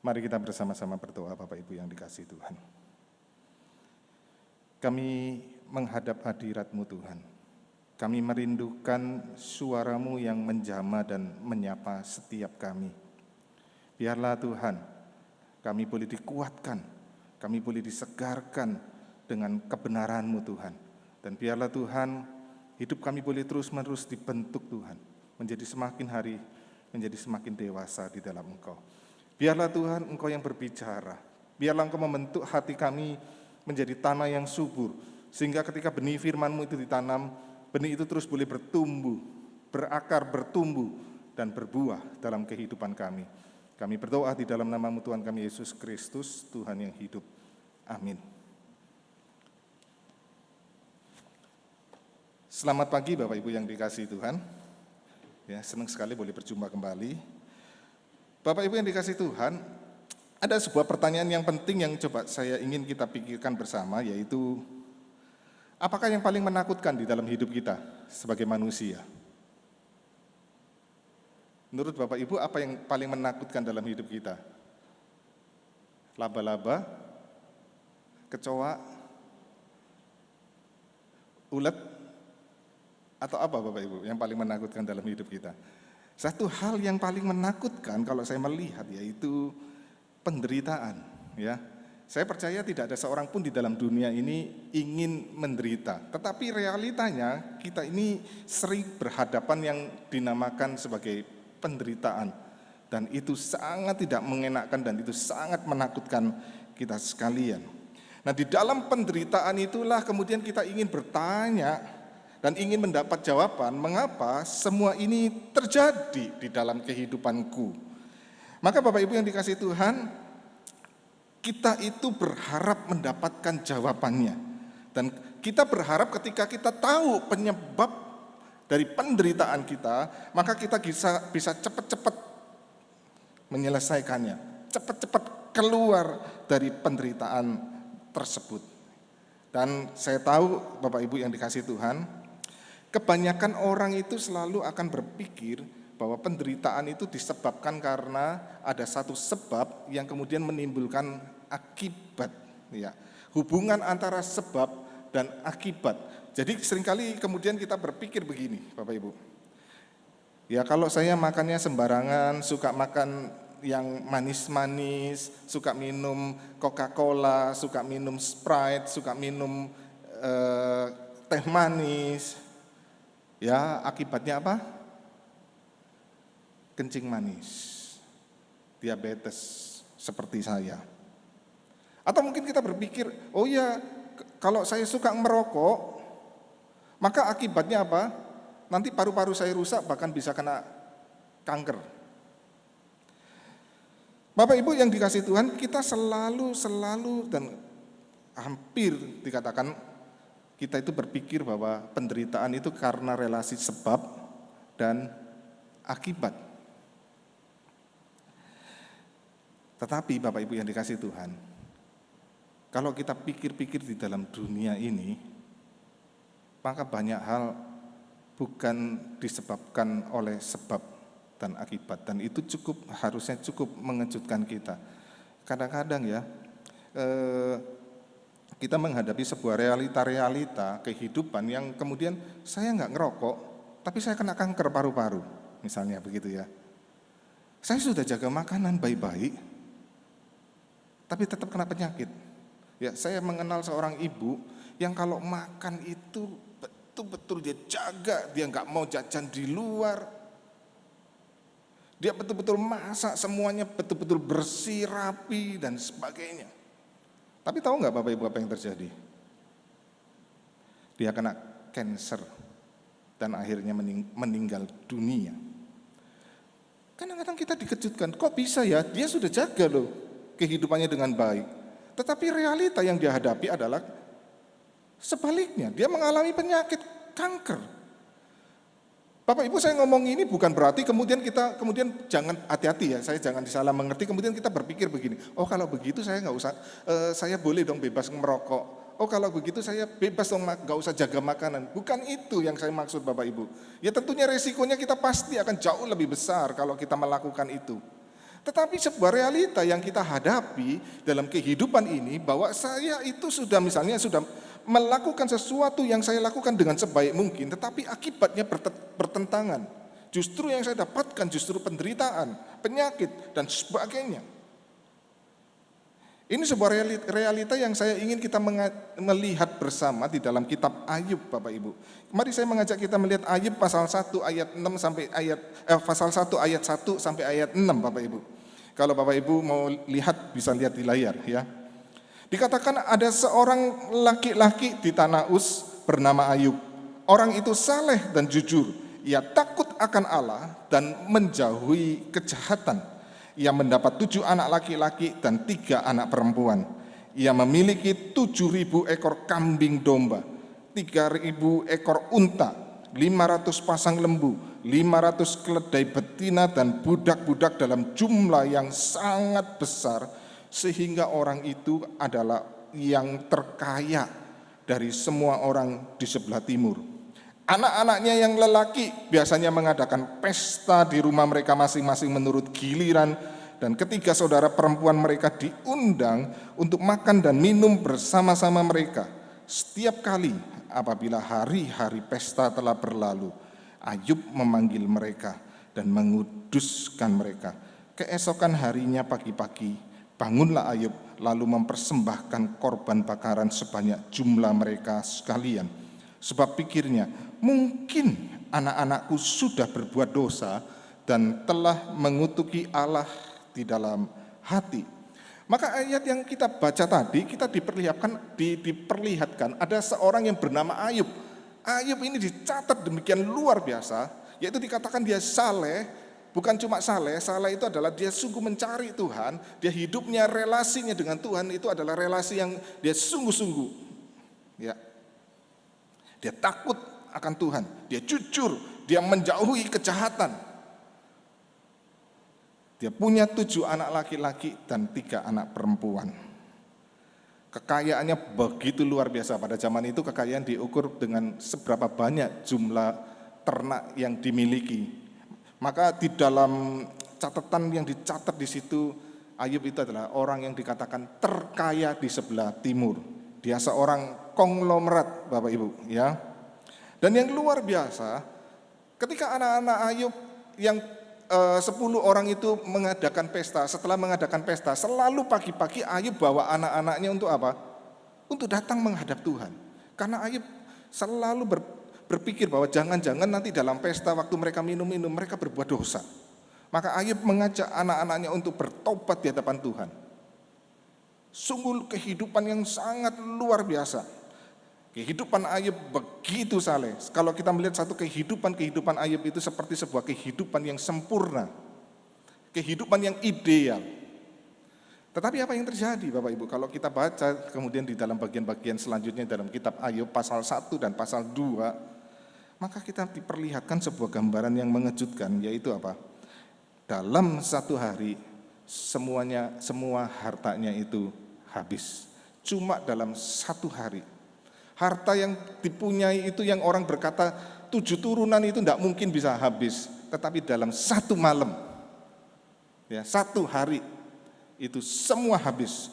Mari kita bersama-sama berdoa, Bapak Ibu yang dikasihi Tuhan. Kami menghadap hadirat-Mu Tuhan. Kami merindukan suara-Mu yang menjamah dan menyapa setiap kami. Biarlah Tuhan, kami boleh dikuatkan, kami boleh disegarkan dengan kebenaran-Mu Tuhan. Dan biarlah Tuhan, hidup kami boleh terus-menerus dibentuk Tuhan, menjadi semakin hari, menjadi semakin dewasa di dalam Engkau. Biarlah Tuhan Engkau yang berbicara, biarlah Engkau membentuk hati kami menjadi tanah yang subur, sehingga ketika benih firman-Mu itu ditanam, benih itu terus boleh bertumbuh, berakar, bertumbuh, dan berbuah dalam kehidupan kami. Kami berdoa di dalam nama-Mu Tuhan kami Yesus Kristus, Tuhan yang hidup. Amin. Selamat pagi Bapak Ibu yang dikasihi Tuhan. Ya, senang sekali boleh berjumpa kembali. Bapak Ibu yang dikasihi Tuhan, ada sebuah pertanyaan yang penting yang coba saya ingin kita pikirkan bersama, yaitu apakah yang paling menakutkan di dalam hidup kita sebagai manusia? Menurut Bapak Ibu, apa yang paling menakutkan dalam hidup kita? Laba-laba, kecoa, ulet, atau apa Bapak Ibu yang paling menakutkan dalam hidup kita? Satu hal yang paling menakutkan kalau saya melihat yaitu penderitaan, ya. Saya percaya tidak ada seorang pun di dalam dunia ini ingin menderita. Tetapi realitanya kita ini sering berhadapan yang dinamakan sebagai penderitaan. Dan itu sangat tidak mengenakan dan itu sangat menakutkan kita sekalian. Nah, di dalam penderitaan itulah kemudian kita ingin bertanya dan ingin mendapat jawaban mengapa semua ini terjadi di dalam kehidupanku. Maka Bapak Ibu yang dikasihi Tuhan, kita itu berharap mendapatkan jawabannya. Dan kita berharap ketika kita tahu penyebab dari penderitaan kita, maka kita bisa cepat-cepat menyelesaikannya, cepat-cepat keluar dari penderitaan tersebut. Dan saya tahu Bapak Ibu yang dikasihi Tuhan, kebanyakan orang itu selalu akan berpikir bahwa penderitaan itu disebabkan karena ada satu sebab yang kemudian menimbulkan akibat. Ya. Hubungan antara sebab dan akibat. Jadi seringkali kemudian kita berpikir begini, Bapak Ibu. Ya kalau saya makannya sembarangan, suka makan yang manis-manis, suka minum Coca-Cola, suka minum Sprite, suka minum teh manis, ya akibatnya apa? Kencing manis, diabetes seperti saya. Atau mungkin kita berpikir, oh ya kalau saya suka merokok, maka akibatnya apa? Nanti paru-paru saya rusak bahkan bisa kena kanker. Bapak Ibu yang dikasihi Tuhan, kita selalu dan hampir dikatakan kita itu berpikir bahwa penderitaan itu karena relasi sebab dan akibat. Tetapi Bapak Ibu yang dikasihi Tuhan, kalau kita pikir-pikir di dalam dunia ini, maka banyak hal bukan disebabkan oleh sebab dan akibat. Dan itu harusnya cukup mengejutkan kita. Kadang-kadang ya, kita menghadapi sebuah realita kehidupan yang kemudian saya nggak ngerokok, tapi saya kena kanker paru-paru, misalnya begitu ya. Saya sudah jaga makanan baik-baik, tapi tetap kena penyakit. Ya, saya mengenal seorang ibu yang kalau makan itu betul-betul dia jaga, dia nggak mau jajan di luar. Dia betul-betul masak semuanya betul-betul bersih, rapi dan sebagainya. Tapi tahu nggak Bapak Ibu apa yang terjadi? Dia kena kanker dan akhirnya meninggal dunia. Kadang-kadang kita dikejutkan, kok bisa ya? Dia sudah jaga loh kehidupannya dengan baik. Tetapi realita yang dia hadapi adalah sebaliknya, dia mengalami penyakit kanker. Bapak Ibu saya ngomong ini bukan berarti kemudian jangan hati-hati ya, saya jangan disalah mengerti, kemudian kita berpikir begini, oh kalau begitu saya nggak usah, saya boleh dong bebas merokok, oh kalau begitu saya bebas dong nggak usah jaga makanan. Bukan itu yang saya maksud Bapak Ibu. Ya tentunya resikonya kita pasti akan jauh lebih besar kalau kita melakukan itu. Tetapi sebuah realita yang kita hadapi dalam kehidupan ini, bahwa saya itu sudah melakukan sesuatu yang saya lakukan dengan sebaik mungkin, tetapi akibatnya bertentangan. Justru yang saya dapatkan justru penderitaan, penyakit, dan sebagainya. Ini sebuah realita yang saya ingin kita melihat bersama di dalam kitab Ayub, Bapak Ibu. Mari saya mengajak kita melihat Ayub pasal 1 ayat 6 sampai pasal 1 ayat 1 sampai ayat 6, Bapak Ibu. Kalau Bapak Ibu mau lihat bisa lihat di layar ya. Dikatakan ada seorang laki-laki di tanah Uz bernama Ayub. Orang itu saleh dan jujur. Ia takut akan Allah dan menjauhi kejahatan. Ia mendapat 7 anak laki-laki dan 3 anak perempuan. Ia memiliki 7.000 ekor kambing domba, 3.000 ekor unta, 500 pasang lembu, 500 keledai betina dan budak-budak dalam jumlah yang sangat besar, sehingga orang itu adalah yang terkaya dari semua orang di sebelah timur. Anak-anaknya yang lelaki biasanya mengadakan pesta di rumah mereka masing-masing menurut giliran, dan ketiga saudara perempuan mereka diundang untuk makan dan minum bersama-sama mereka. Setiap kali apabila hari-hari pesta telah berlalu, Ayub memanggil mereka dan menguduskan mereka. Keesokan harinya pagi-pagi, bangunlah Ayub lalu mempersembahkan korban bakaran sebanyak jumlah mereka sekalian. Sebab pikirnya, mungkin anak-anakku sudah berbuat dosa dan telah mengutuki Allah di dalam hati. Maka ayat yang kita baca tadi, kita diperlihatkan ada seorang yang bernama Ayub. Ayub ini dicatat demikian luar biasa, yaitu dikatakan dia saleh. Bukan cuma saleh itu adalah dia sungguh mencari Tuhan. Dia hidupnya, relasinya dengan Tuhan itu adalah relasi yang dia sungguh-sungguh. Ya. Dia takut akan Tuhan, dia jujur, dia menjauhi kejahatan. Dia punya 7 anak laki-laki dan 3 anak perempuan. Kekayaannya begitu luar biasa. Pada zaman itu kekayaan diukur dengan seberapa banyak jumlah ternak yang dimiliki. Maka di dalam catatan yang dicatat di situ, Ayub itu adalah orang yang dikatakan terkaya di sebelah timur. Dia seorang konglomerat, Bapak Ibu, ya. Dan yang luar biasa, ketika anak-anak Ayub yang 10 orang itu mengadakan pesta, setelah mengadakan pesta, selalu pagi-pagi Ayub bawa anak-anaknya untuk apa? Untuk datang menghadap Tuhan. Karena Ayub selalu berpikir bahwa jangan-jangan nanti dalam pesta waktu mereka minum-minum, mereka berbuat dosa. Maka Ayub mengajak anak-anaknya untuk bertobat di hadapan Tuhan. Sungguh kehidupan yang sangat luar biasa. Kehidupan Ayub begitu saleh. Kalau kita melihat satu kehidupan Ayub itu seperti sebuah kehidupan yang sempurna. Kehidupan yang ideal. Tetapi apa yang terjadi Bapak Ibu? Kalau kita baca kemudian di dalam bagian-bagian selanjutnya dalam kitab Ayub pasal 1 dan pasal 2, maka kita diperlihatkan sebuah gambaran yang mengejutkan, yaitu apa? Dalam satu hari semua hartanya itu habis. Cuma dalam satu hari. Harta yang dipunyai itu yang orang berkata 7 turunan itu tidak mungkin bisa habis. Tetapi dalam satu malam, ya, satu hari itu semua habis.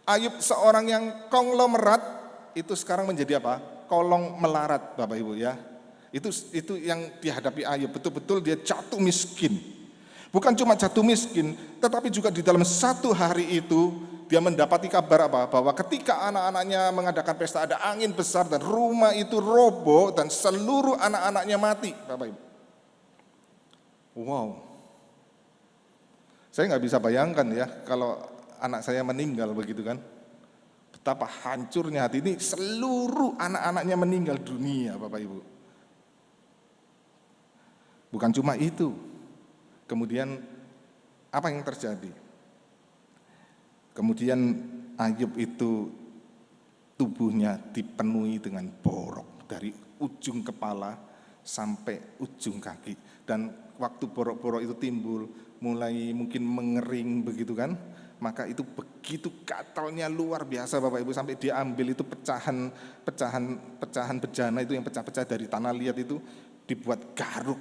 Ayub seorang yang konglomerat itu sekarang menjadi apa? Kolong melarat, Bapak Ibu, ya. Itu yang dihadapi Ayub, betul-betul dia jatuh miskin. Bukan cuma jatuh miskin, tetapi juga di dalam satu hari itu dia mendapati kabar apa? Bahwa ketika anak-anaknya mengadakan pesta ada angin besar dan rumah itu roboh dan seluruh anak-anaknya mati, Bapak Ibu. Wow. Saya nggak bisa bayangkan ya kalau anak saya meninggal begitu kan. Betapa hancurnya hati ini, seluruh anak-anaknya meninggal dunia, Bapak Ibu. Bukan cuma itu. Kemudian apa yang terjadi? Kemudian Ayub itu tubuhnya dipenuhi dengan borok dari ujung kepala sampai ujung kaki. Dan waktu borok-borok itu timbul, mulai mungkin mengering begitu kan, maka itu begitu gatalnya luar biasa Bapak Ibu, sampai dia ambil itu pecahan bejana itu yang pecah-pecah dari tanah liat itu dibuat garuk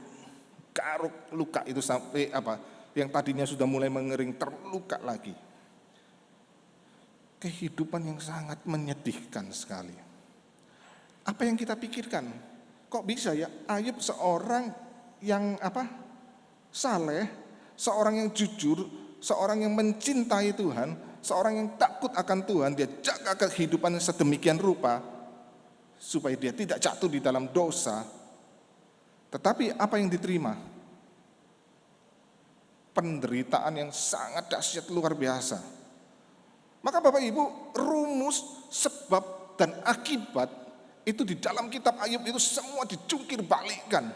luka itu sampai apa? yang tadinya sudah mulai mengering terluka lagi. Kehidupan yang sangat menyedihkan sekali. Apa yang kita pikirkan? Kok bisa ya Ayub seorang yang saleh, seorang yang jujur, seorang yang mencintai Tuhan, seorang yang takut akan Tuhan, dia jaga kehidupannya sedemikian rupa supaya dia tidak jatuh di dalam dosa. Tetapi apa yang diterima? Penderitaan yang sangat dahsyat luar biasa. Maka Bapak Ibu, rumus sebab dan akibat itu di dalam kitab Ayub itu semua dijungkir balikkan.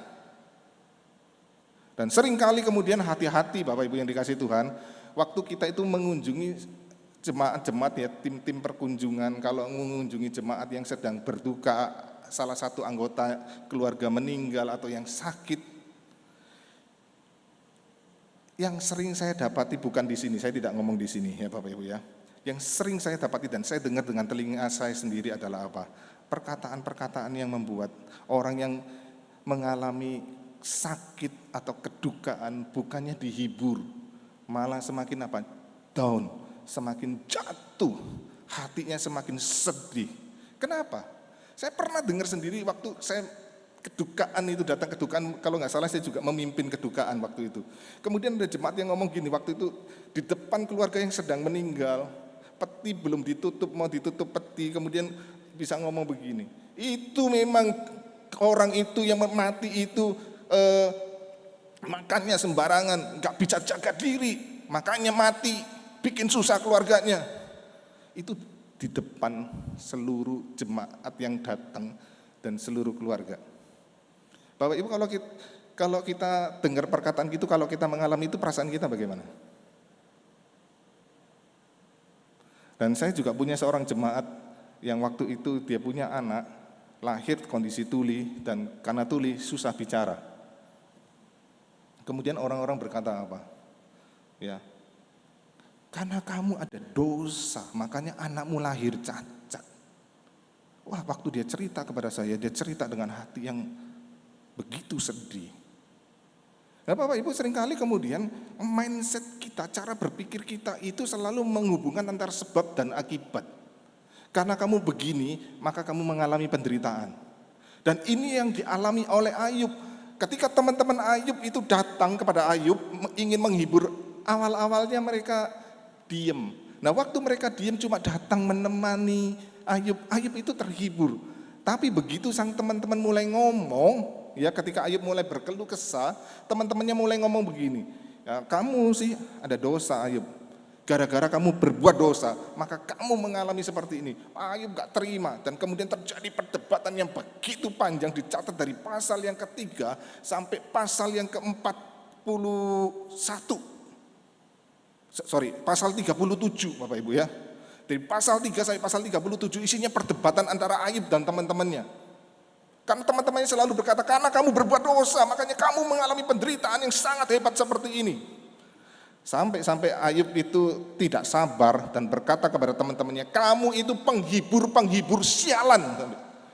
Dan seringkali kemudian hati-hati Bapak Ibu yang dikasih Tuhan, waktu kita itu mengunjungi jemaat-jemaat ya, tim-tim perkunjungan, kalau mengunjungi jemaat yang sedang berduka, salah satu anggota keluarga meninggal atau yang sakit, yang sering saya dapati bukan di sini, saya tidak ngomong di sini ya Bapak Ibu ya, yang sering saya dapati dan saya dengar dengan telinga saya sendiri adalah apa? Perkataan-perkataan yang membuat orang yang mengalami sakit atau kedukaan bukannya dihibur, malah semakin down, semakin jatuh, hatinya semakin sedih. Kenapa? Saya pernah dengar sendiri waktu saya kedukaan itu datang kedukaan, kalau nggak salah saya juga memimpin kedukaan waktu itu. Kemudian ada jemaat yang ngomong gini, waktu itu di depan keluarga yang sedang meninggal, peti belum ditutup, mau ditutup peti, kemudian bisa ngomong begini, itu memang orang itu yang mati itu makannya sembarangan, nggak bisa jaga diri, makanya mati, bikin susah keluarganya. Itu di depan seluruh jemaat yang datang dan seluruh keluarga. Bapak Ibu, kalau kita dengar perkataan gitu, kalau kita mengalami itu, perasaan kita bagaimana? Dan saya juga punya seorang jemaat yang waktu itu dia punya anak, lahir kondisi tuli, dan karena tuli susah bicara. Kemudian orang-orang berkata apa? Ya, karena kamu ada dosa, makanya anakmu lahir cacat. Wah, waktu dia cerita kepada saya, dia cerita dengan hati yang begitu sedih. Nah Bapak Ibu, seringkali kemudian mindset kita, cara berpikir kita itu selalu menghubungkan antara sebab dan akibat. Karena kamu begini, maka kamu mengalami penderitaan. Dan ini yang dialami oleh Ayub. Ketika teman-teman Ayub itu datang kepada Ayub, ingin menghibur, awal-awalnya mereka diam. Nah waktu mereka diam cuma datang menemani Ayub, Ayub itu terhibur. Tapi begitu sang teman-teman mulai ngomong, ya ketika Ayub mulai berkeluh kesah, teman-temannya mulai ngomong begini, ya, kamu sih ada dosa Ayub, gara-gara kamu berbuat dosa, maka kamu mengalami seperti ini. Ayub gak terima, dan kemudian terjadi perdebatan yang begitu panjang, dicatat dari pasal yang ketiga sampai pasal yang ke-41. Pasal 37 Bapak Ibu ya. Dari pasal 3 sampai pasal 37 isinya perdebatan antara Ayub dan teman-temannya. Karena teman-temannya selalu berkata, karena kamu berbuat dosa, makanya kamu mengalami penderitaan yang sangat hebat seperti ini. Sampai Ayub itu tidak sabar dan berkata kepada teman-temannya, kamu itu penghibur sialan.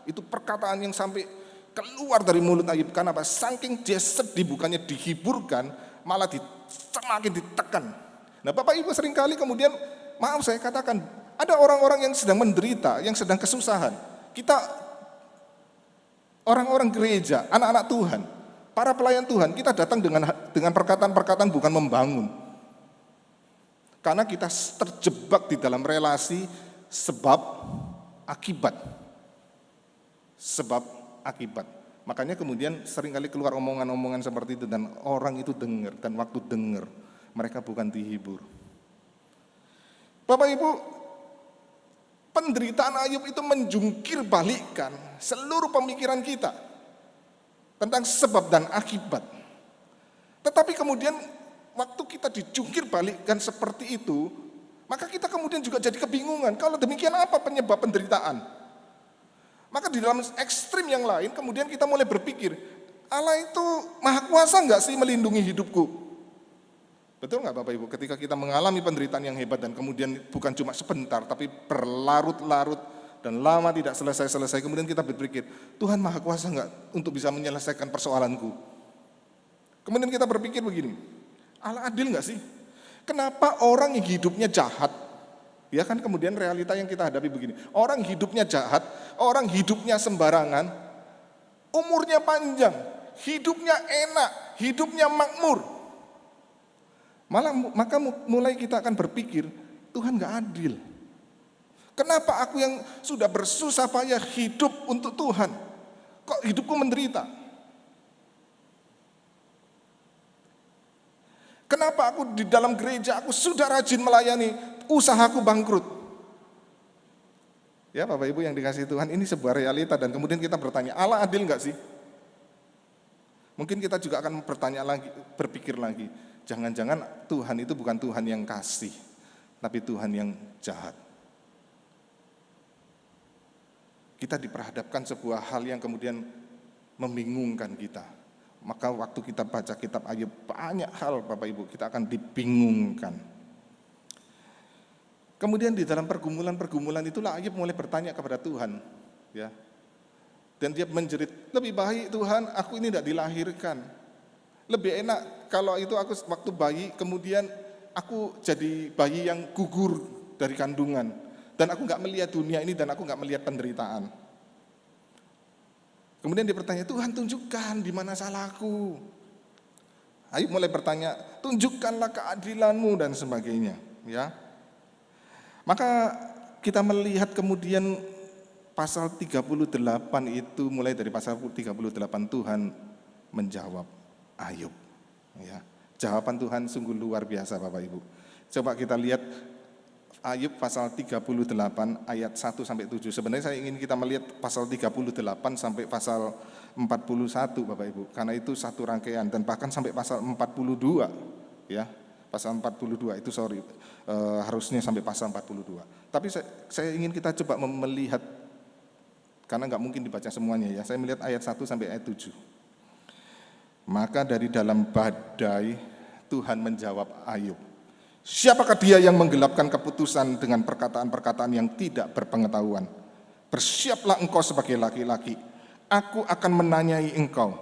Itu perkataan yang sampai keluar dari mulut Ayub. Karena apa? Saking dia sedih, bukannya dihiburkan, malah semakin ditekan. Nah Bapak Ibu, seringkali kemudian, maaf saya katakan, ada orang-orang yang sedang menderita, yang sedang kesusahan. Kita orang-orang gereja, anak-anak Tuhan, para pelayan Tuhan, kita datang dengan perkataan-perkataan bukan membangun. Karena kita terjebak di dalam relasi sebab akibat. Sebab akibat. Makanya kemudian seringkali keluar omongan-omongan seperti itu dan orang itu dengar, dan waktu dengar mereka bukan dihibur. Bapak Ibu, penderitaan Ayub itu menjungkir balikkan seluruh pemikiran kita tentang sebab dan akibat. Tetapi kemudian waktu kita dijungkir balikkan seperti itu, maka kita kemudian juga jadi kebingungan. Kalau demikian apa penyebab penderitaan? Maka di dalam ekstrim yang lain kemudian kita mulai berpikir, Allah itu maha kuasa enggak sih melindungi hidupku? Betul nggak Bapak Ibu? Ketika kita mengalami penderitaan yang hebat dan kemudian bukan cuma sebentar, tapi berlarut-larut dan lama tidak selesai-selesai, kemudian kita berpikir, Tuhan maha kuasa nggak untuk bisa menyelesaikan persoalanku? Kemudian kita berpikir begini, Allah adil nggak sih? Kenapa orang yang hidupnya jahat, ya kan kemudian realita yang kita hadapi begini, orang hidupnya jahat, orang hidupnya sembarangan, umurnya panjang, hidupnya enak, hidupnya makmur. Maka mulai kita akan berpikir, Tuhan nggak adil. Kenapa aku yang sudah bersusah payah hidup untuk Tuhan, kok hidupku menderita? Kenapa aku di dalam gereja, aku sudah rajin melayani, usahaku bangkrut? Ya Bapak Ibu yang dikasihi Tuhan, ini sebuah realita dan kemudian kita bertanya, Allah adil nggak sih? Mungkin kita juga akan bertanya lagi, berpikir lagi, jangan-jangan Tuhan itu bukan Tuhan yang kasih, tapi Tuhan yang jahat. Kita diperhadapkan sebuah hal yang kemudian membingungkan kita. Maka waktu kita baca kitab Ayub, banyak hal Bapak Ibu, kita akan dibingungkan. Kemudian di dalam pergumulan-pergumulan itulah Ayub mulai bertanya kepada Tuhan, ya. Dan dia menjerit, lebih baik Tuhan, aku ini tidak dilahirkan. Lebih enak kalau itu aku waktu bayi, kemudian aku jadi bayi yang gugur dari kandungan. Dan aku nggak melihat dunia ini dan aku nggak melihat penderitaan. Kemudian dia bertanya, Tuhan tunjukkan di mana salahku. Ayub mulai bertanya, tunjukkanlah keadilanmu dan sebagainya. Ya, maka kita melihat kemudian pasal 38 itu, mulai dari pasal 38 Tuhan menjawab Ayub. Ya, jawaban Tuhan sungguh luar biasa Bapak Ibu. Coba kita lihat Ayub pasal 38 ayat 1 sampai 7. Sebenarnya saya ingin kita melihat pasal 38 sampai pasal 41 Bapak Ibu, karena itu satu rangkaian dan bahkan sampai pasal 42 ya. Pasal 42 itu harusnya sampai pasal 42. Tapi saya ingin kita coba melihat, karena nggak mungkin dibaca semuanya ya. Saya melihat ayat 1 sampai ayat 7. Maka dari dalam badai Tuhan menjawab Ayub, siapakah dia yang menggelapkan keputusan dengan perkataan-perkataan yang tidak berpengetahuan? Bersiaplah engkau sebagai laki-laki, aku akan menanyai engkau,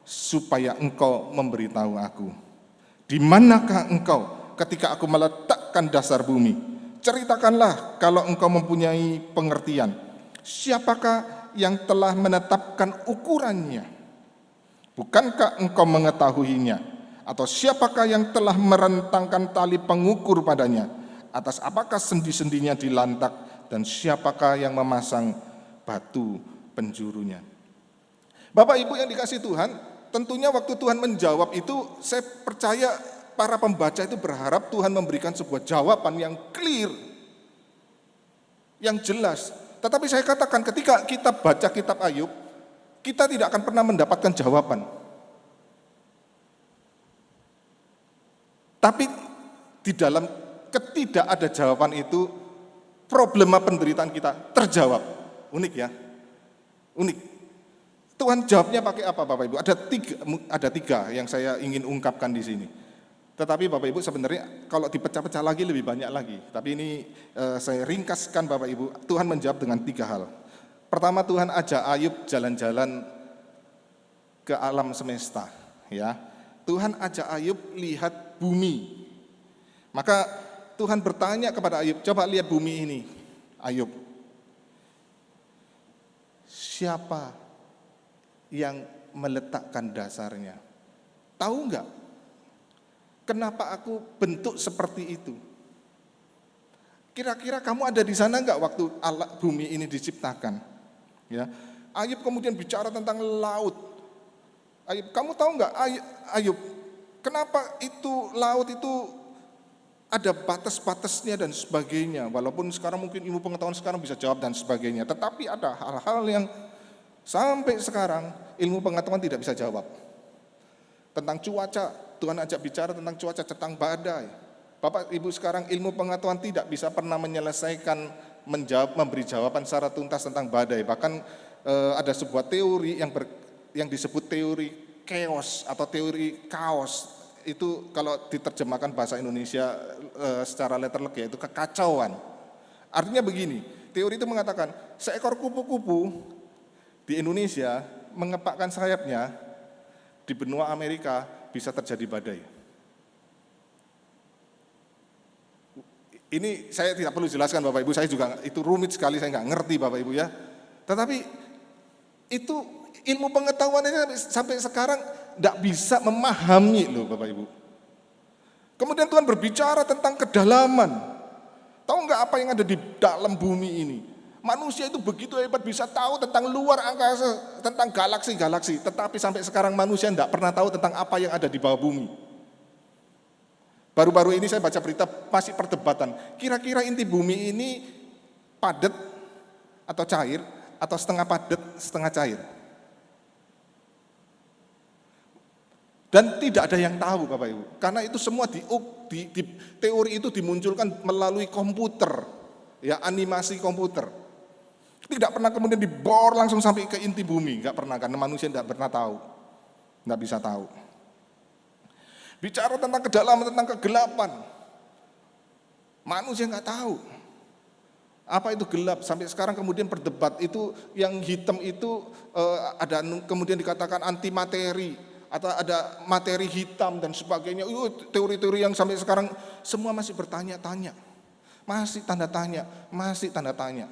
supaya engkau memberitahu aku. Di manakah engkau ketika aku meletakkan dasar bumi? Ceritakanlah kalau engkau mempunyai pengertian. Siapakah yang telah menetapkan ukurannya? Bukankah engkau mengetahuinya? Atau siapakah yang telah merentangkan tali pengukur padanya? Atas apakah sendi-sendinya dilantak? Dan siapakah yang memasang batu penjurunya? Bapak Ibu yang dikasihi Tuhan, tentunya waktu Tuhan menjawab itu, saya percaya para pembaca itu berharap Tuhan memberikan sebuah jawaban yang clear, yang jelas. Tetapi saya katakan ketika kita baca kitab Ayub, kita tidak akan pernah mendapatkan jawaban. Tapi di dalam ketidak ada jawaban itu, problema penderitaan kita terjawab. Unik ya, unik. Tuhan jawabnya pakai apa Bapak Ibu? Ada tiga yang saya ingin ungkapkan di sini. Tetapi Bapak Ibu sebenarnya kalau dipecah-pecah lagi lebih banyak lagi. Tapi ini saya ringkaskan Bapak Ibu, Tuhan menjawab dengan tiga hal. Pertama, Tuhan ajak Ayub jalan-jalan ke alam semesta, ya. Tuhan ajak Ayub lihat bumi. Maka Tuhan bertanya kepada Ayub, coba lihat bumi ini, Ayub. Siapa yang meletakkan dasarnya? Tahu enggak? Kenapa aku bentuk seperti itu? Kira-kira kamu ada di sana enggak waktu bumi ini diciptakan? Ya, Ayub kemudian bicara tentang laut. Ayub, kamu tahu enggak Ayub, kenapa itu laut itu ada batas-batasnya dan sebagainya. Walaupun sekarang mungkin ilmu pengetahuan sekarang bisa jawab dan sebagainya. Tetapi ada hal-hal yang sampai sekarang ilmu pengetahuan tidak bisa jawab. Tentang cuaca, Tuhan ajak bicara tentang cuaca, tentang badai. Bapak Ibu sekarang ilmu pengetahuan tidak bisa pernah menyelesaikan, memberi jawaban secara tuntas tentang badai. Bahkan ada sebuah teori yang disebut teori chaos atau teori kaos. Itu kalau diterjemahkan bahasa Indonesia secara letterlek yaitu kekacauan. Artinya begini, teori itu mengatakan seekor kupu-kupu di Indonesia mengepakkan sayapnya, di benua Amerika bisa terjadi badai. Ini saya tidak perlu jelaskan Bapak Ibu, saya juga itu rumit sekali, saya nggak ngerti Bapak Ibu ya. Tetapi itu ilmu pengetahuannya sampai sekarang tidak bisa memahami loh Bapak Ibu. Kemudian Tuhan berbicara tentang kedalaman. Tahu nggak apa yang ada di dalam bumi ini? Manusia itu begitu hebat bisa tahu tentang luar angkasa, tentang galaksi-galaksi. Tetapi sampai sekarang manusia tidak pernah tahu tentang apa yang ada di bawah bumi. Baru-baru ini saya baca berita masih perdebatan. Kira-kira inti bumi ini padat atau cair, atau setengah padat, setengah cair. Dan tidak ada yang tahu Bapak Ibu, karena itu semua di teori itu dimunculkan melalui komputer, ya animasi komputer. Tidak pernah kemudian dibor langsung sampai ke inti bumi, nggak pernah, karena manusia tidak pernah tahu, nggak bisa tahu. Bicara tentang kedalaman, tentang kegelapan, manusia nggak tahu apa itu gelap. Sampai sekarang kemudian berdebat itu yang hitam itu ada kemudian dikatakan antimateri, atau ada materi hitam dan sebagainya. Teori-teori yang sampai sekarang semua masih bertanya-tanya, masih tanda tanya, masih tanda tanya.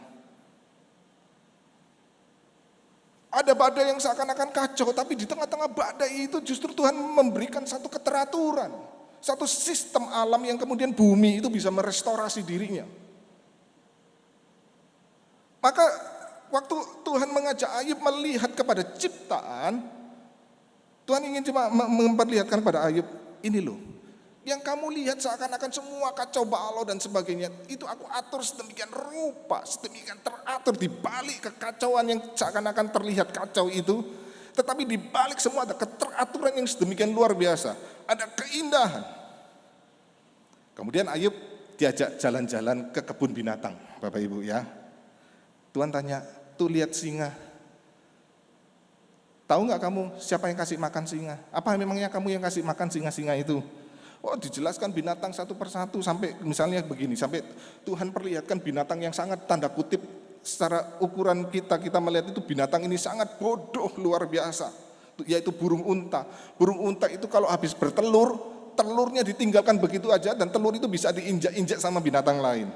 Ada badai yang seakan-akan kacau, tapi di tengah-tengah badai itu justru Tuhan memberikan satu keteraturan, satu sistem alam yang kemudian bumi itu bisa merestorasi dirinya. Maka waktu Tuhan mengajak Ayub melihat kepada ciptaan, Tuhan ingin cuma memperlihatkan pada Ayub, ini loh, yang kamu lihat seakan-akan semua kacau balau dan sebagainya, itu aku atur sedemikian rupa, sedemikian teratur di balik kekacauan yang seakan-akan terlihat kacau itu, tetapi di balik semua ada keteraturan yang sedemikian luar biasa, ada keindahan. Kemudian Ayub diajak jalan-jalan ke kebun binatang, Bapak Ibu ya. Tuhan tanya, tuh lihat singa. Tahu nggak kamu siapa yang kasih makan singa? Apa memangnya kamu yang kasih makan singa-singa itu? Oh, dijelaskan binatang satu persatu sampai misalnya begini, sampai Tuhan perlihatkan binatang yang sangat tanda kutip secara ukuran kita melihat itu binatang ini sangat bodoh luar biasa, yaitu burung unta. Burung unta itu kalau habis bertelur, telurnya ditinggalkan begitu aja dan telur itu bisa diinjak-injak sama binatang lain.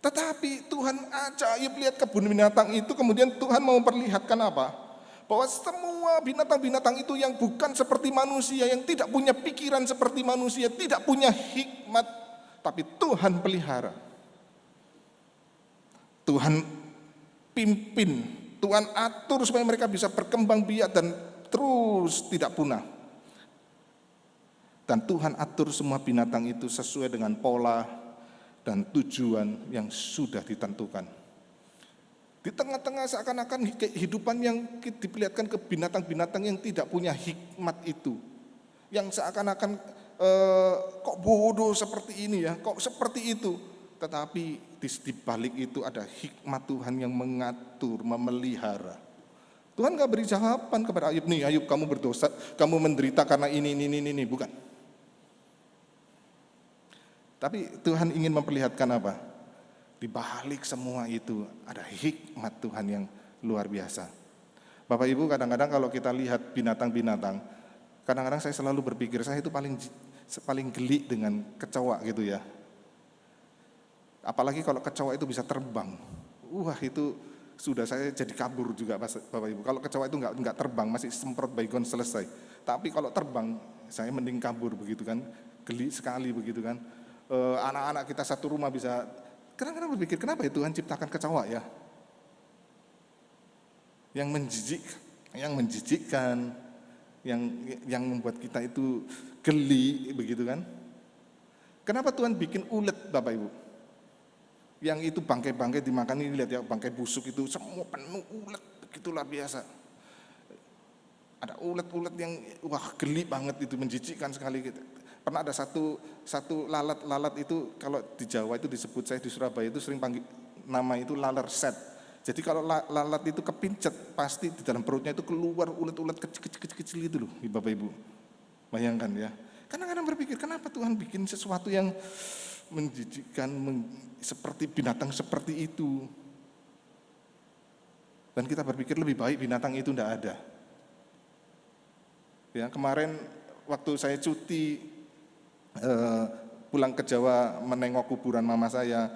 Tetapi Tuhan ajaib lihat kebun binatang itu, kemudian Tuhan mau memperlihatkan apa? Bahwa semua binatang-binatang itu yang bukan seperti manusia, yang tidak punya pikiran seperti manusia, tidak punya hikmat, tapi Tuhan pelihara. Tuhan pimpin, Tuhan atur supaya mereka bisa berkembang biak dan terus tidak punah. Dan Tuhan atur semua binatang itu sesuai dengan pola dan tujuan yang sudah ditentukan. Di tengah-tengah seakan-akan kehidupan yang diperlihatkan ke binatang-binatang yang tidak punya hikmat itu, yang seakan-akan kok bodoh seperti ini ya, kok seperti itu. Tetapi di balik itu ada hikmat Tuhan yang mengatur, memelihara. Tuhan gak beri jawaban kepada Ayub, nih Ayub kamu berdosa, kamu menderita karena ini, bukan. Tapi Tuhan ingin memperlihatkan apa? Di balik semua itu ada hikmat Tuhan yang luar biasa. Bapak Ibu, kadang-kadang kalau kita lihat binatang-binatang, kadang-kadang saya selalu berpikir saya itu paling geli dengan kecoa gitu ya. Apalagi kalau kecoa itu bisa terbang. Wah, itu sudah saya jadi kabur juga Bapak Ibu. Kalau kecoa itu enggak terbang, masih semprot baygon selesai. Tapi kalau terbang, saya mending kabur begitu kan. Geli sekali begitu kan. Anak-anak kita satu rumah bisa. Kadang-kadang berpikir, kenapa ya Tuhan ciptakan kecoa ya? Yang menjijikkan, yang membuat kita itu geli begitu kan? Kenapa Tuhan bikin ulet Bapak Ibu? Yang itu bangkai-bangkai dimakan, ini lihat ya, bangkai busuk itu semua penuh ulet, begitu luar biasa. Ada ulet-ulet yang wah geli banget itu, menjijikkan sekali gitu. Pernah ada satu lalat itu, kalau di Jawa itu disebut, saya di Surabaya itu sering panggil nama itu laler set. Jadi kalau lalat itu kepincet, pasti di dalam perutnya itu keluar ulet-ulet kecil-kecil itu loh, Bapak Ibu. Bayangkan ya. Kadang-kadang berpikir, kenapa Tuhan bikin sesuatu yang menjijikkan seperti binatang seperti itu. Dan kita berpikir lebih baik binatang itu tidak ada. Ya, kemarin waktu saya cuti pulang ke Jawa menengok kuburan mama saya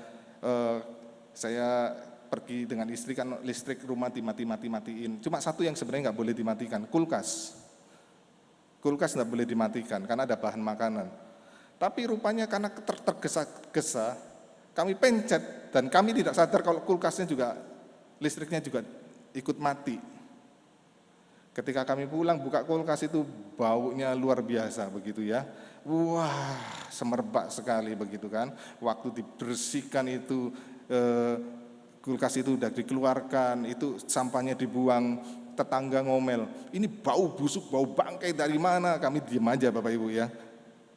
pergi dengan istri, kan listrik rumah matiin. Cuma satu yang sebenarnya nggak boleh dimatikan, kulkas. Kulkas nggak boleh dimatikan karena ada bahan makanan. Tapi rupanya karena tergesa-gesa, kami pencet dan kami tidak sadar kalau kulkasnya juga, listriknya juga ikut mati. Ketika kami pulang buka kulkas itu baunya luar biasa begitu ya. Wah, semerbak sekali begitu kan. Waktu dibersihkan itu kulkas itu udah dikeluarkan, itu sampahnya dibuang, tetangga ngomel, ini bau busuk, bau bangkai dari mana? Kami diam aja Bapak Ibu ya.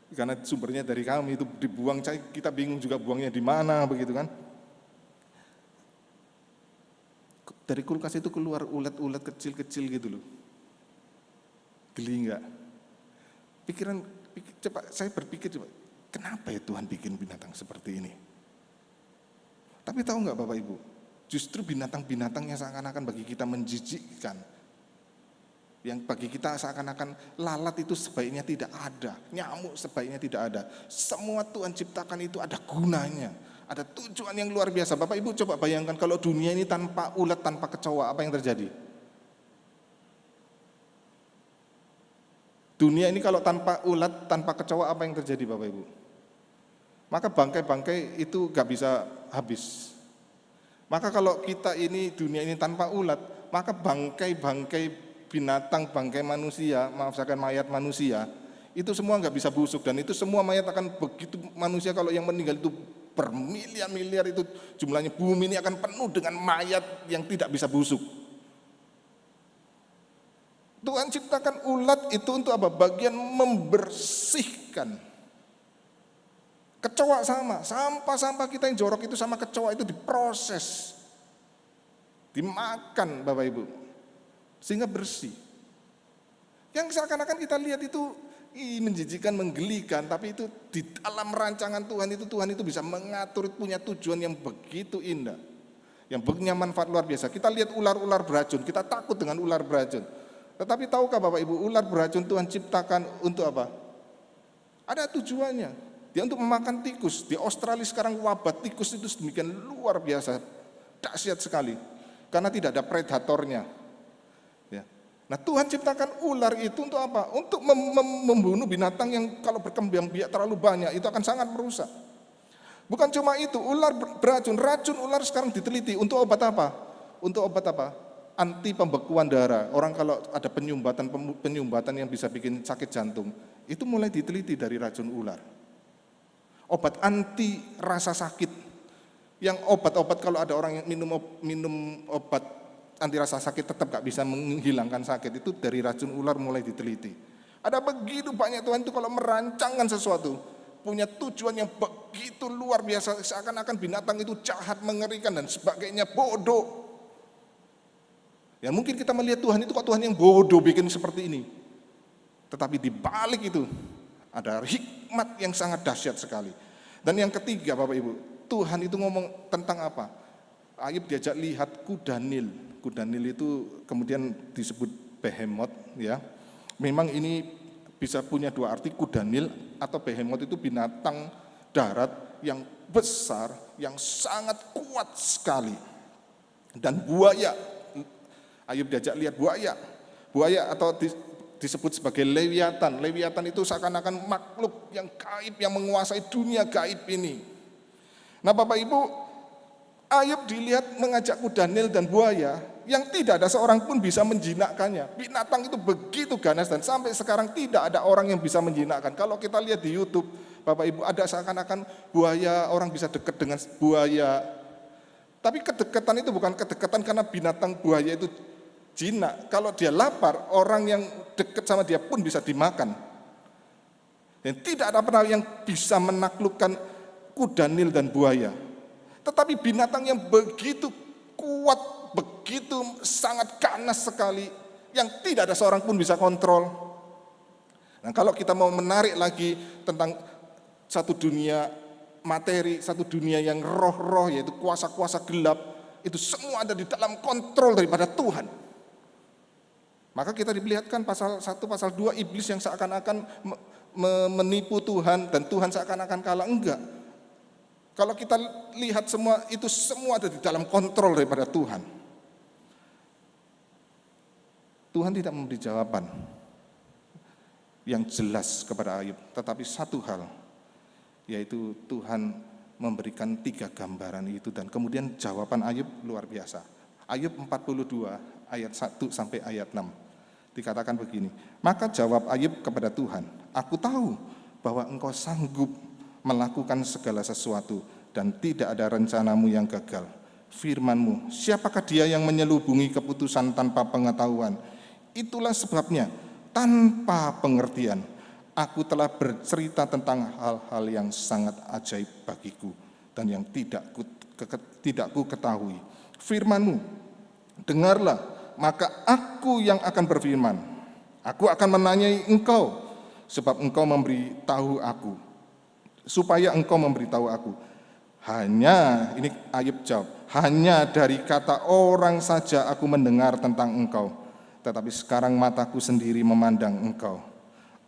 Karena sumbernya dari kami, itu dibuang, kita bingung juga buangnya di mana begitu kan. Dari kulkas itu keluar ulet-ulet kecil-kecil gitu loh. Geli enggak? Saya berpikir coba, kenapa ya Tuhan bikin binatang seperti ini? Tapi tahu enggak Bapak Ibu, justru binatang-binatang yang seakan-akan bagi kita menjijikkan, yang bagi kita seakan-akan lalat itu sebaiknya tidak ada, nyamuk sebaiknya tidak ada. Semua Tuhan ciptakan itu ada gunanya, ada tujuan yang luar biasa. Bapak Ibu coba bayangkan kalau dunia ini tanpa ulat, tanpa kecoa, apa yang terjadi? Dunia ini kalau tanpa ulat, tanpa kecoa, apa yang terjadi Bapak Ibu? Maka bangkai-bangkai itu gak bisa habis. Maka kalau kita ini, dunia ini tanpa ulat, maka bangkai-bangkai binatang, bangkai manusia, maaf saya mayat manusia, itu semua nggak bisa busuk, dan itu semua mayat akan begitu, manusia kalau yang meninggal itu bermiliar-miliar, itu jumlahnya, bumi ini akan penuh dengan mayat yang tidak bisa busuk. Tuhan ciptakan ulat itu untuk apa? Bagian membersihkan. Kecoa sama, sampah-sampah kita yang jorok itu sama kecoa itu diproses, dimakan Bapak Ibu, sehingga bersih. Yang seakan-akan kita lihat itu menjijikan, menggelikan, tapi itu di dalam rancangan Tuhan itu bisa mengatur, punya tujuan yang begitu indah, yang punya manfaat luar biasa. Kita lihat ular-ular beracun, kita takut dengan ular beracun. Tetapi tahukah Bapak Ibu, ular beracun Tuhan ciptakan untuk apa? Ada tujuannya. Dia untuk memakan tikus. Di Australia sekarang wabah tikus itu sedemikian luar biasa, dahsyat sekali, karena tidak ada predatornya. Ya. Nah Tuhan ciptakan ular itu untuk apa? Untuk membunuh binatang yang kalau berkembang biak terlalu banyak itu akan sangat merusak. Bukan cuma itu, ular beracun, racun ular sekarang diteliti untuk obat apa? Untuk obat apa? Anti pembekuan darah. Orang kalau ada penyumbatan yang bisa bikin sakit jantung, itu mulai diteliti dari racun ular. Obat anti rasa sakit, yang obat-obat kalau ada orang yang minum obat anti rasa sakit tetap gak bisa menghilangkan sakit, itu dari racun ular mulai diteliti. Ada begitu banyak Tuhan itu kalau merancangkan sesuatu, punya tujuan yang begitu luar biasa, seakan-akan binatang itu jahat, mengerikan dan sebagainya, bodoh. Ya mungkin kita melihat Tuhan itu kok Tuhan yang bodoh bikin seperti ini. Tetapi di balik itu ada hikmat yang sangat dahsyat sekali. Dan yang ketiga Bapak Ibu, Tuhan itu ngomong tentang apa? Ayub diajak lihat kuda Nil. Kuda Nil itu kemudian disebut behemoth ya. Memang ini bisa punya dua arti, kuda Nil atau behemoth itu binatang darat yang besar, yang sangat kuat sekali. Dan buaya, Ayub diajak lihat buaya. Buaya atau disebut sebagai Lewiatan. Lewiatan itu seakan-akan makhluk yang gaib, yang menguasai dunia gaib ini. Nah Bapak Ibu, Ayub dilihat mengajak kuda Nil dan buaya yang tidak ada seorang pun bisa menjinakkannya. Binatang itu begitu ganas dan sampai sekarang tidak ada orang yang bisa menjinakkan. Kalau kita lihat di YouTube, Bapak Ibu, ada seakan-akan buaya, orang bisa dekat dengan buaya. Tapi kedekatan itu bukan kedekatan karena binatang buaya itu jinak. Kalau dia lapar, orang yang dekat sama dia pun bisa dimakan. Dan tidak ada pernah yang bisa menaklukkan kuda Nil dan buaya. Tetapi binatang yang begitu kuat, begitu sangat ganas sekali, yang tidak ada seorang pun bisa kontrol. Nah kalau kita mau menarik lagi tentang satu dunia materi, satu dunia yang roh-roh, yaitu kuasa-kuasa gelap, itu semua ada di dalam kontrol daripada Tuhan. Maka kita diperlihatkan pasal 1, pasal 2, iblis yang seakan-akan menipu Tuhan dan Tuhan seakan-akan kalah. Enggak. Kalau kita lihat semua, itu semua ada di dalam kontrol daripada Tuhan. Tuhan tidak memberi jawaban yang jelas kepada Ayub, tetapi satu hal, yaitu Tuhan memberikan 3 gambaran itu, dan kemudian jawaban Ayub luar biasa. Ayub 42 ayat 1 sampai ayat 6 dikatakan begini, maka jawab Ayub kepada Tuhan, aku tahu bahwa engkau sanggup melakukan segala sesuatu dan tidak ada rencanamu yang gagal. Firman-Mu, siapakah dia yang menyelubungi keputusan tanpa pengetahuan? Itulah sebabnya tanpa pengertian aku telah bercerita tentang hal-hal yang sangat ajaib bagiku dan yang tidak ku ketahui. Firman-Mu, dengarlah, maka aku yang akan berfirman. Aku akan menanyai engkau, sebab engkau memberitahu aku. Supaya engkau memberitahu aku. Hanya, ini Ayub jawab, hanya dari kata orang saja aku mendengar tentang engkau, tetapi sekarang mataku sendiri memandang engkau.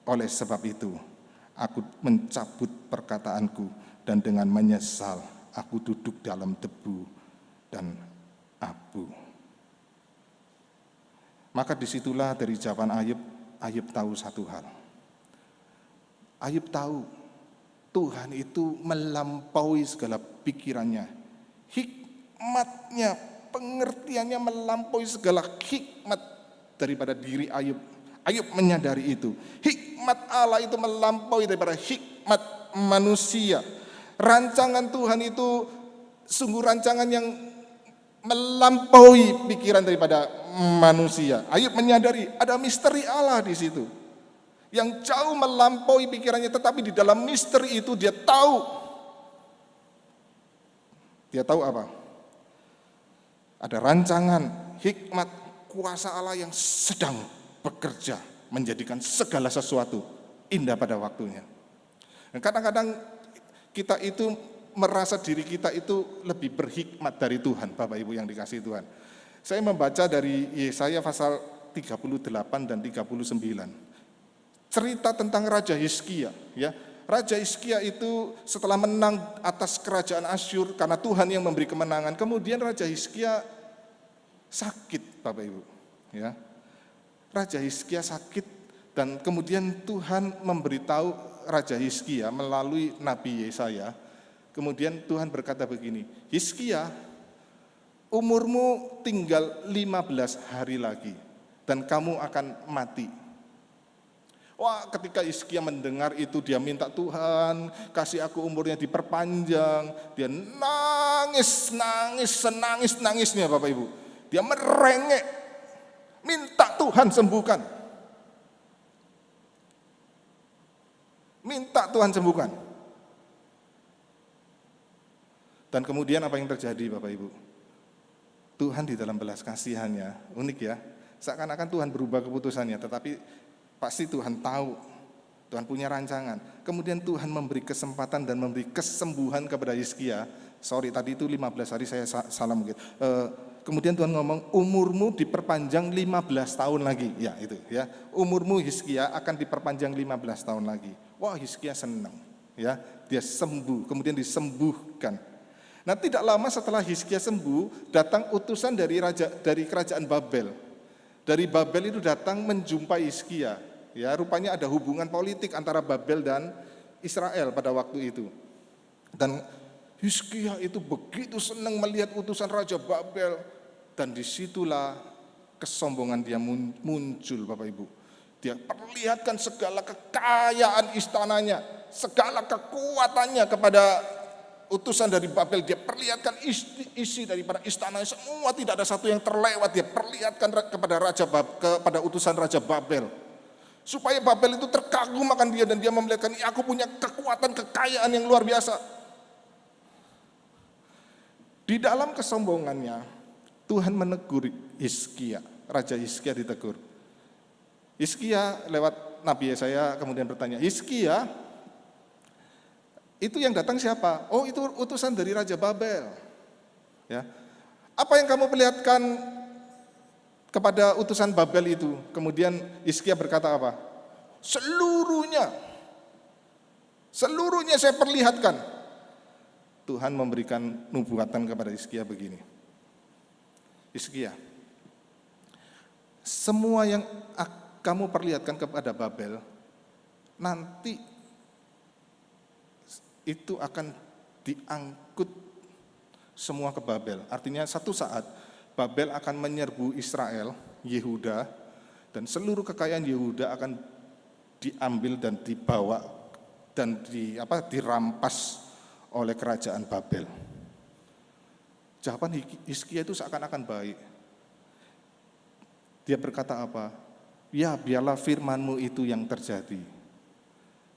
Oleh sebab itu, aku mencabut perkataanku dan dengan menyesal aku duduk dalam debu dan abu. Maka disitulah dari jawaban Ayub, Ayub tahu satu hal. Ayub tahu Tuhan itu melampaui segala pikirannya, hikmatnya, pengertiannya melampaui segala hikmat daripada diri Ayub. Ayub menyadari itu. Hikmat Allah itu melampaui daripada hikmat manusia. Rancangan Tuhan itu sungguh rancangan yang melampaui pikiran daripada manusia. Ayub menyadari ada misteri Allah di situ yang jauh melampaui pikirannya, tetapi di dalam misteri itu dia tahu. Dia tahu apa? Ada rancangan, hikmat, kuasa Allah yang sedang bekerja menjadikan segala sesuatu indah pada waktunya. Dan kadang-kadang kita itu merasa diri kita itu lebih berhikmat dari Tuhan, Bapak Ibu yang dikasihi Tuhan. Saya membaca dari Yesaya pasal 38 dan 39. Cerita tentang Raja Hizkia, ya. Raja Hizkia itu setelah menang atas kerajaan Asyur karena Tuhan yang memberi kemenangan, kemudian Raja Hizkia sakit, Bapak Ibu, ya. Raja Hizkia sakit dan kemudian Tuhan memberitahu Raja Hizkia melalui Nabi Yesaya. Kemudian Tuhan berkata begini, Hizkia, umurmu tinggal 15 hari lagi dan kamu akan mati. Wah, ketika Hizkia mendengar itu dia minta Tuhan, kasih aku umurnya diperpanjang. Dia senangisnya Bapak Ibu. Dia merengek, minta Tuhan sembuhkan. Minta Tuhan sembuhkan. Dan kemudian apa yang terjadi Bapak Ibu? Tuhan di dalam belas kasihannya, unik ya, seakan-akan Tuhan berubah keputusannya, tetapi pasti Tuhan tahu, Tuhan punya rancangan. Kemudian Tuhan memberi kesempatan dan memberi kesembuhan kepada Hizkia. Sorry, tadi itu 15 hari saya salah mungkin. Kemudian Tuhan ngomong, umurmu diperpanjang 15 tahun lagi. Ya itu ya, umurmu Hizkia akan diperpanjang 15 tahun lagi. Wah, Hizkia senang. Ya, dia sembuh, kemudian disembuhkan. Nah, tidak lama setelah Hizkia sembuh, datang utusan dari kerajaan Babel. Dari Babel itu datang menjumpai Hizkia. Ya, rupanya ada hubungan politik antara Babel dan Israel pada waktu itu. Dan Hizkia itu begitu senang melihat utusan Raja Babel. Dan disitulah kesombongan dia muncul, Bapak Ibu. Dia perlihatkan segala kekayaan istananya, segala kekuatannya kepada utusan dari Babel. Dia perlihatkan isi daripada istana, semua tidak ada satu yang terlewat. Dia perlihatkan kepada utusan Raja Babel, supaya Babel itu terkagum akan dia, dan dia memelihatkan, aku punya kekuatan, kekayaan yang luar biasa. Di dalam kesombongannya, Tuhan menegur Hizkia. Raja Hizkia ditegur. Hizkia lewat Nabi Yesaya kemudian bertanya, Hizkia, itu yang datang siapa? Oh, itu utusan dari Raja Babel. Ya. Apa yang kamu perlihatkan kepada utusan Babel itu. Kemudian Hizkia berkata apa? Seluruhnya saya perlihatkan. Tuhan memberikan nubuatan kepada Hizkia begini. Hizkia, semua yang kamu perlihatkan kepada Babel, nanti itu akan diangkut semua ke Babel. Artinya satu saat Babel akan menyerbu Israel, Yehuda, dan seluruh kekayaan Yehuda akan diambil dan dibawa dan dirampas oleh kerajaan Babel. Jawaban Hizkia itu seakan-akan baik. Dia berkata apa? Ya, biarlah firman-Mu itu yang terjadi.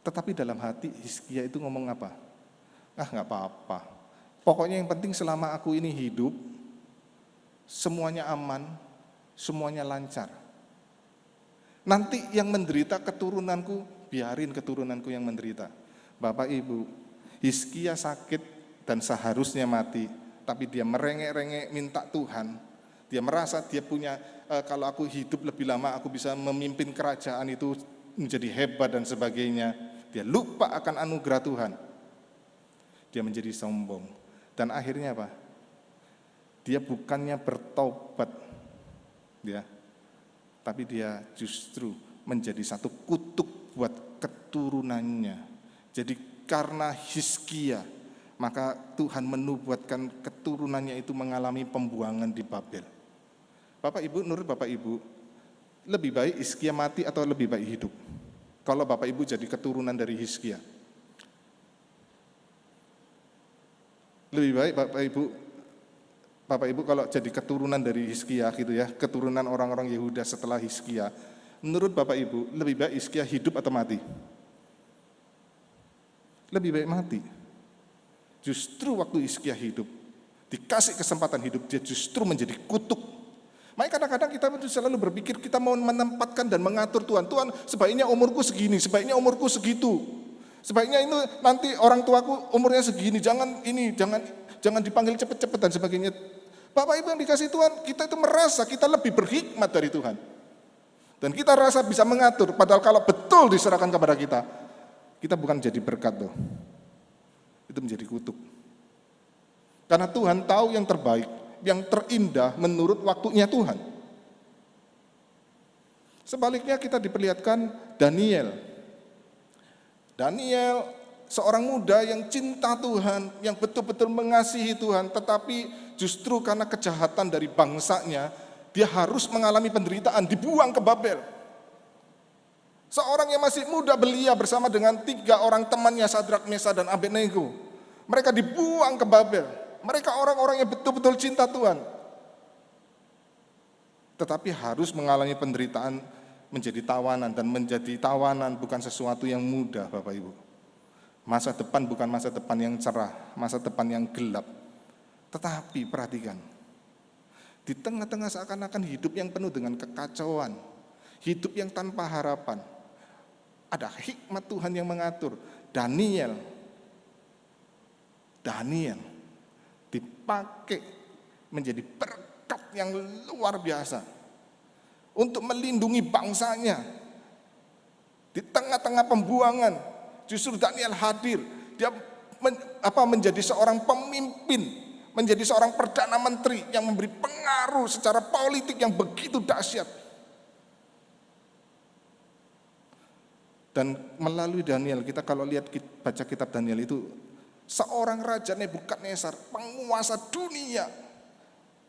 Tetapi dalam hati Hizkia itu ngomong apa? Nggak apa-apa. Pokoknya yang penting selama aku ini hidup, semuanya aman, semuanya lancar. Nanti yang menderita keturunanku, biarin keturunanku yang menderita. Bapak Ibu, Hizkia sakit dan seharusnya mati, tapi dia merengek-rengek minta Tuhan. Dia merasa dia punya, kalau aku hidup lebih lama aku bisa memimpin kerajaan itu menjadi hebat dan sebagainya. Dia lupa akan anugerah Tuhan. Dia menjadi sombong. Dan akhirnya apa? Dia bukannya bertobat, ya, tapi dia justru menjadi satu kutuk buat keturunannya. Jadi karena Hizkia, maka Tuhan menubuatkan keturunannya itu mengalami pembuangan di Babel. Bapak Ibu, menurut Bapak Ibu, lebih baik Hizkia mati atau lebih baik hidup? Kalau Bapak Ibu jadi keturunan dari Hizkia, lebih baik Bapak Ibu kalau jadi keturunan dari Hizkia gitu ya, keturunan orang-orang Yehuda setelah Hizkia, menurut Bapak Ibu lebih baik Hizkia hidup atau mati? Lebih baik mati. Justru waktu Hizkia hidup, dikasih kesempatan hidup, dia justru menjadi kutuk. Makanya kadang-kadang kita selalu berpikir kita mau menempatkan dan mengatur Tuhan. Tuhan, sebaiknya umurku segini, sebaiknya umurku segitu. Sebaiknya ini nanti orang tuaku umurnya segini, jangan dipanggil cepet-cepet dan sebagainya. Bapak Ibu yang dikasih Tuhan, kita itu merasa kita lebih berhikmat dari Tuhan. Dan kita rasa bisa mengatur, padahal kalau betul diserahkan kepada kita bukan jadi berkat loh. Itu menjadi kutuk. Karena Tuhan tahu yang terbaik, yang terindah menurut waktunya Tuhan. Sebaliknya kita diperlihatkan Daniel. Daniel seorang muda yang cinta Tuhan, yang betul-betul mengasihi Tuhan, tetapi justru karena kejahatan dari bangsanya, dia harus mengalami penderitaan, dibuang ke Babel. Seorang yang masih muda belia bersama dengan 3 orang temannya, Sadrak, Mesah, dan Abednego. Mereka dibuang ke Babel. Mereka orang-orang yang betul-betul cinta Tuhan. Tetapi harus mengalami penderitaan, menjadi tawanan, dan menjadi tawanan bukan sesuatu yang mudah, Bapak Ibu. Masa depan bukan masa depan yang cerah, masa depan yang gelap. Tetapi perhatikan, di tengah-tengah seakan-akan hidup yang penuh dengan kekacauan, hidup yang tanpa harapan, ada hikmat Tuhan yang mengatur. Daniel dipakai menjadi berkat yang luar biasa untuk melindungi bangsanya. Di tengah-tengah pembuangan, justru Daniel hadir. Dia menjadi seorang pemimpin, menjadi seorang perdana menteri yang memberi pengaruh secara politik yang begitu dahsyat. Dan melalui Daniel, kita kalau baca kitab Daniel itu, seorang raja Nebukadnezar, penguasa dunia,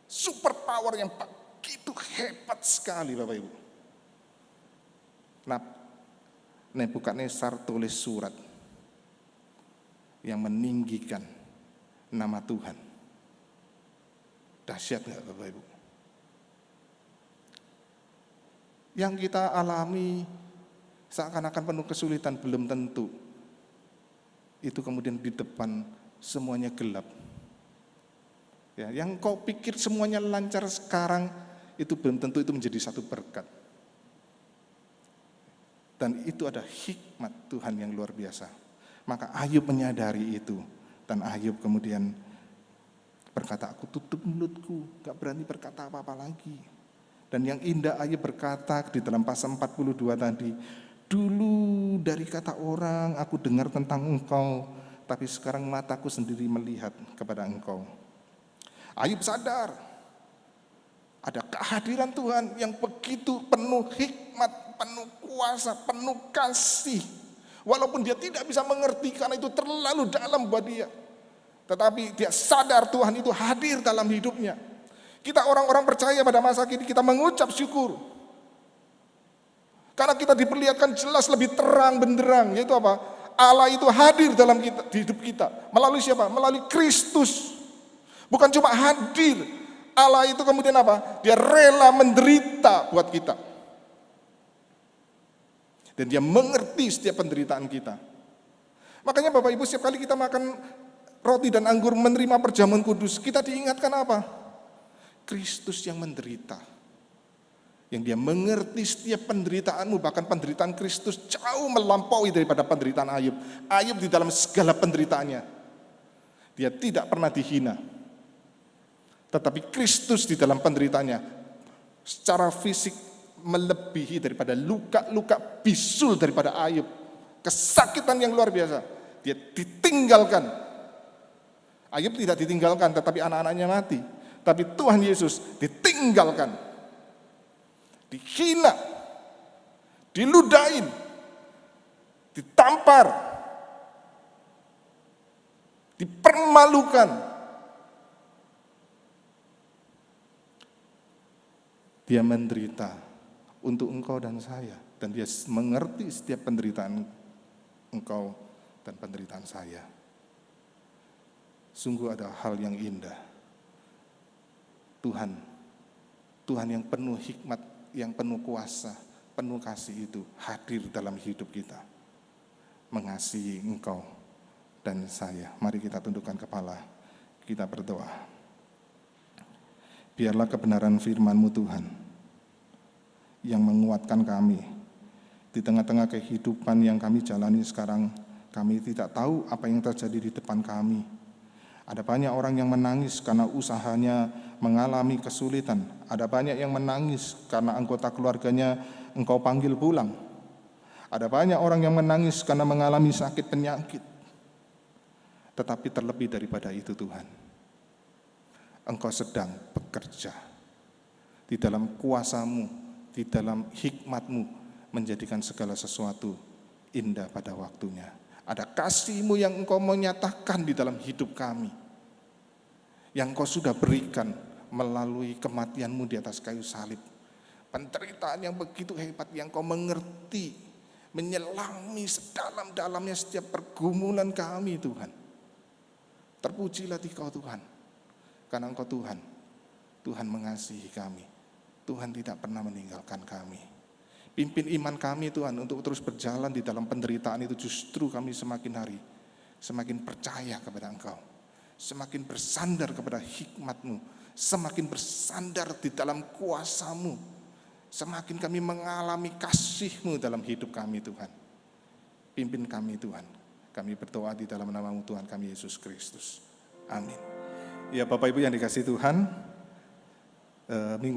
super power yang begitu hebat sekali Bapak Ibu. Nah, Nebukadnezar tulis surat yang meninggikan nama Tuhan. Dahsyat nggak Bapak Ibu? Yang kita alami seakan-akan penuh kesulitan, belum tentu itu kemudian di depan semuanya gelap. Ya, yang kau pikir semuanya lancar sekarang, itu belum tentu itu menjadi satu berkat. Dan itu ada hikmat Tuhan yang luar biasa. Maka Ayub menyadari itu, dan Ayub kemudian berkata, aku tutup mulutku, gak berani berkata apa-apa lagi. Dan yang indah Ayub berkata di dalam pasal 42 tadi, dulu dari kata orang aku dengar tentang engkau, tapi sekarang mataku sendiri melihat kepada engkau. Ayub sadar, ada kehadiran Tuhan yang begitu penuh hikmat, penuh kuasa, penuh kasih. Walaupun dia tidak bisa mengerti karena itu terlalu dalam buat dia. Tetapi dia sadar Tuhan itu hadir dalam hidupnya. Kita orang-orang percaya pada masa kini kita mengucap syukur. Karena kita diperlihatkan jelas lebih terang benderang, yaitu apa? Allah itu hadir dalam kita, di hidup kita. Melalui siapa? Melalui Kristus. Bukan cuma hadir, Allah itu kemudian apa? Dia rela menderita buat kita. Dan dia mengerti setiap penderitaan kita. Makanya Bapak Ibu, setiap kali kita makan roti dan anggur menerima perjamuan kudus, kita diingatkan apa? Kristus yang menderita. Yang dia mengerti setiap penderitaanmu, bahkan penderitaan Kristus jauh melampaui daripada penderitaan Ayub. Ayub di dalam segala penderitaannya, dia tidak pernah dihina. Tetapi Kristus di dalam penderitaannya secara fisik melebihi daripada luka-luka bisul daripada Ayub. Kesakitan yang luar biasa. Dia ditinggalkan. Ayub tidak ditinggalkan, tetapi anak-anaknya mati. Tapi Tuhan Yesus ditinggalkan, dihina, diludahin, ditampar, dipermalukan. Dia menderita untuk engkau dan saya, dan dia mengerti setiap penderitaan engkau dan penderitaan saya. Sungguh ada hal yang indah. Tuhan yang penuh hikmat, yang penuh kuasa, penuh kasih itu hadir dalam hidup kita, mengasihi engkau dan saya. Mari kita tundukkan kepala, kita berdoa. Biarlah kebenaran firman-Mu Tuhan yang menguatkan kami di tengah-tengah kehidupan yang kami jalani sekarang. Kami tidak tahu apa yang terjadi di depan kami. Ada banyak orang yang menangis karena usahanya mengalami kesulitan. Ada banyak yang menangis karena anggota keluarganya Engkau panggil pulang. Ada banyak orang yang menangis karena mengalami sakit penyakit. Tetapi terlebih daripada itu Tuhan, Engkau sedang bekerja di dalam kuasa-Mu, di dalam hikmat-Mu, menjadikan segala sesuatu indah pada waktunya. Ada kasih-Mu yang Engkau menyatakan di dalam hidup kami, yang Engkau sudah berikan melalui kematian-Mu di atas kayu salib. Penderitaan yang begitu hebat yang Engkau mengerti, menyelami sedalam-dalamnya setiap pergumulan kami Tuhan. Terpujilah Engkau Tuhan. Karena Engkau Tuhan mengasihi kami. Tuhan tidak pernah meninggalkan kami. Pimpin iman kami Tuhan untuk terus berjalan di dalam penderitaan itu. Justru kami semakin hari semakin percaya kepada Engkau, semakin bersandar kepada hikmat-Mu, semakin bersandar di dalam kuasa-Mu, semakin kami mengalami kasih-Mu dalam hidup kami Tuhan. Pimpin kami Tuhan. Kami berdoa di dalam nama-Mu Tuhan kami Yesus Kristus. Amin. Ya Bapak Ibu yang dikasihi Tuhan, minggu